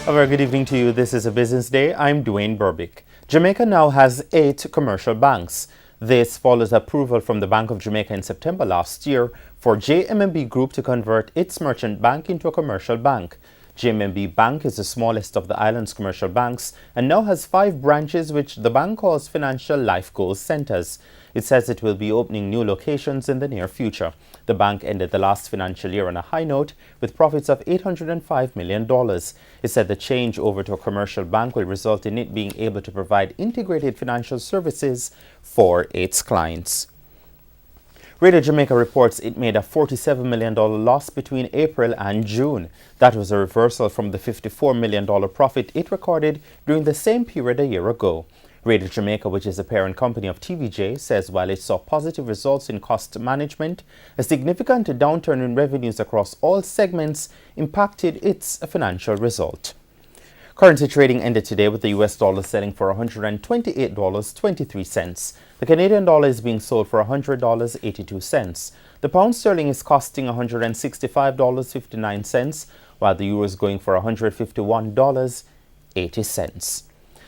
A very good evening to you. This is a business day. I'm Dwayne Burbick. Jamaica now has 8 commercial banks. This follows approval from the Bank of Jamaica in September last year for JMMB Group to convert its merchant bank into a commercial bank. JMMB Bank is the smallest of the island's commercial banks and now has 5 branches which the bank calls Financial Life Goals Centers. It says it will be opening new locations in the near future. The bank ended the last financial year on a high note with profits of $805 million. It said the change over to a commercial bank will result in it being able to provide integrated financial services for its clients. Radio Jamaica reports it made a $47 million loss between April and June. That was a reversal from the $54 million profit it recorded during the same period a year ago. Radio Jamaica, which is a parent company of TVJ, says while it saw positive results in cost management, a significant downturn in revenues across all segments impacted its financial result. Currency trading ended today with the US dollar selling for $128.23. The Canadian dollar is being sold for $100.82. The pound sterling is costing $165.59, while the euro is going for $151.80.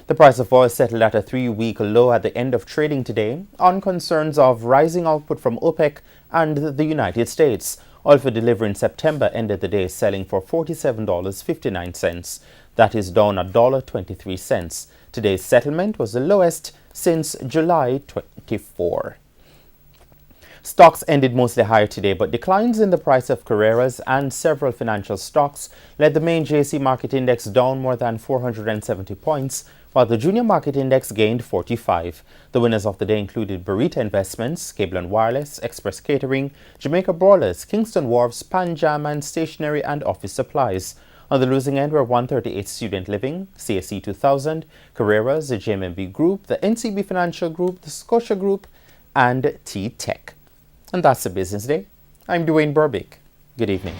The price of oil settled at a 3-week low at the end of trading today on concerns of rising output from OPEC and the United States. Oil for delivery in September ended the day selling for $47.59. That is down $1.23. Today's settlement was the lowest since July 24. Stocks ended mostly higher today, but declines in the price of Carreras and several financial stocks led the main JSE market index down more than 470 points, while the junior market index gained 45. The winners of the day included Burita Investments, Cable and Wireless, Express Catering, Jamaica Brawlers, Kingston Wharves, Pan Jam, and Stationery and Office Supplies. On the losing end were 138 Student Living, CSE 2000, Carreras, the JMMB Group, the NCB Financial Group, the Scotia Group, and T-Tech. And that's the business day. I'm Dwayne Burbick. Good evening.